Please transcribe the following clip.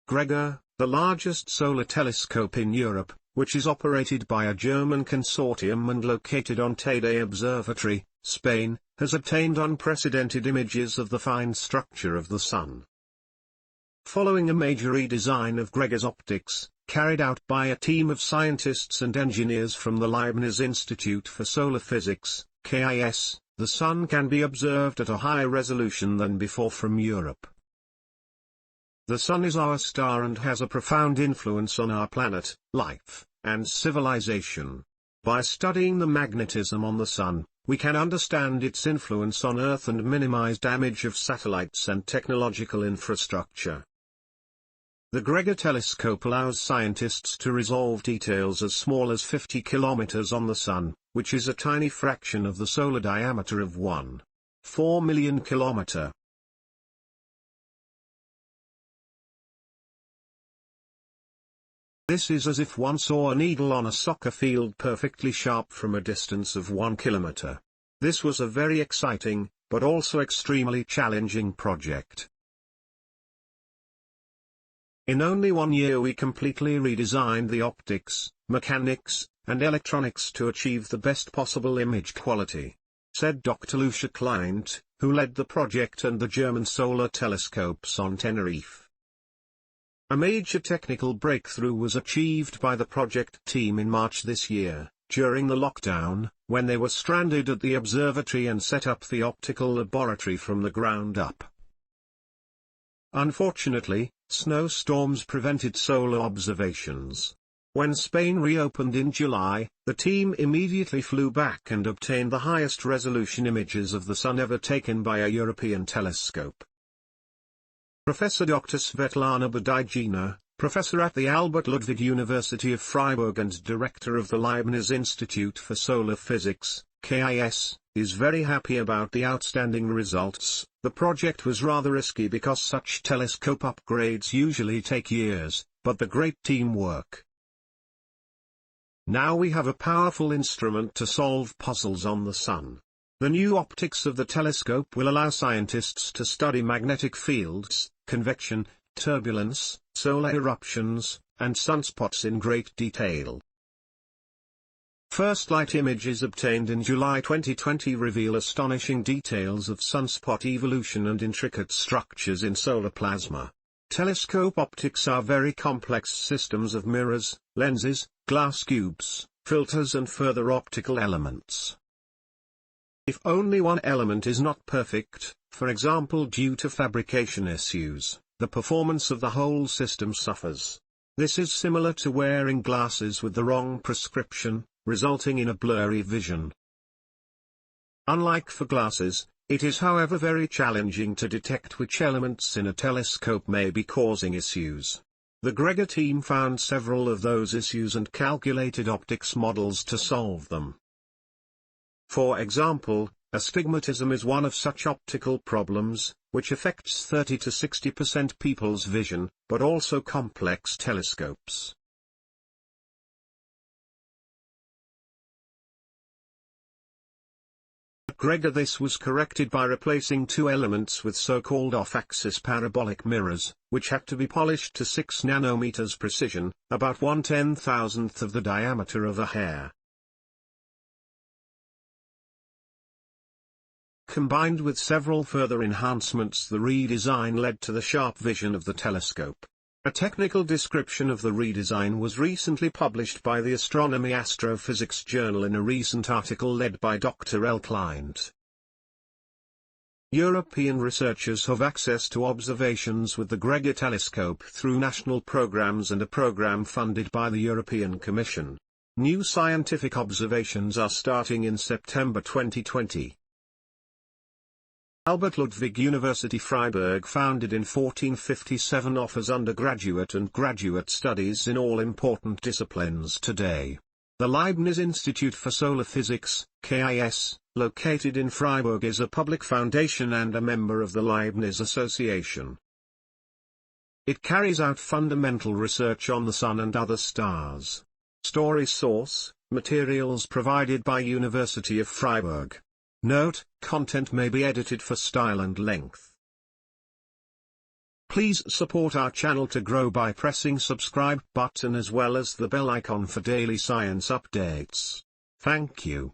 GREGOR, the largest solar telescope in Europe, which is operated by a German consortium and located on Teide Observatory, Spain, has obtained unprecedented images of the fine structure of the Sun. Following a major redesign of GREGOR's optics, carried out by a team of scientists and engineers from the Leibniz Institute for Solar Physics, KIS, the Sun can be observed at a higher resolution than before from Europe. The Sun is our star and has a profound influence on our planet, life, and civilization. By studying the magnetism on the Sun, we can understand its influence on Earth and minimize damage of satellites and technological infrastructure. The GREGOR telescope allows scientists to resolve details as small as 50 kilometers on the Sun, which is a tiny fraction of the solar diameter of 1.4 million kilometer. This is as if one saw a needle on a soccer field perfectly sharp from a distance of 1 kilometer. This was a very exciting, but also extremely challenging project. In only 1 year we completely redesigned the optics, mechanics, and electronics to achieve the best possible image quality, said Dr. Lucia Kleint, who led the project and the German solar telescopes on Tenerife. A major technical breakthrough was achieved by the project team in March this year, during the lockdown, when they were stranded at the observatory and set up the optical laboratory from the ground up. Unfortunately, snowstorms prevented solar observations. When Spain reopened in July, the team immediately flew back and obtained the highest resolution images of the Sun ever taken by a European telescope. Professor Dr. Svetlana Budygina, professor at the Albert Ludwig University of Freiburg and director of the Leibniz Institute for Solar Physics, KIS, is very happy about the outstanding results. The project was rather risky because such telescope upgrades usually take years, but the great teamwork. Now we have a powerful instrument to solve puzzles on the Sun. The new optics of the telescope will allow scientists to study magnetic fields, convection, turbulence, solar eruptions, and sunspots in great detail. First light images obtained in July 2020 reveal astonishing details of sunspot evolution and intricate structures in solar plasma. Telescope optics are very complex systems of mirrors, lenses, glass cubes, filters and further optical elements. If only one element is not perfect, for example due to fabrication issues, the performance of the whole system suffers. This is similar to wearing glasses with the wrong prescription, resulting in a blurry vision. Unlike for glasses, it is however very challenging to detect which elements in a telescope may be causing issues. The GREGOR team found several of those issues and calculated optics models to solve them. For example, astigmatism is one of such optical problems, which affects 30 to 60% people's vision, but also complex telescopes. At GREGOR this was corrected by replacing two elements with so-called off-axis parabolic mirrors, which had to be polished to 6 nanometers precision, about 1/10,000th of the diameter of a hair. Combined with several further enhancements, the redesign led to the sharp vision of the telescope. A technical description of the redesign was recently published by the Astronomy Astrophysics Journal in a recent article led by Dr. L. Kleint. European researchers have access to observations with the GREGOR telescope through national programs and a program funded by the European Commission. New scientific observations are starting in September 2020. Albert Ludwig University Freiburg, founded in 1457, offers undergraduate and graduate studies in all important disciplines today. The Leibniz Institute for Solar Physics, KIS, located in Freiburg, is a public foundation and a member of the Leibniz Association. It carries out fundamental research on the Sun and other stars. Story source: materials provided by University of Freiburg. Note: content may be edited for style and length. Please support our channel to grow by pressing subscribe button as well as the bell icon for daily science updates. Thank you.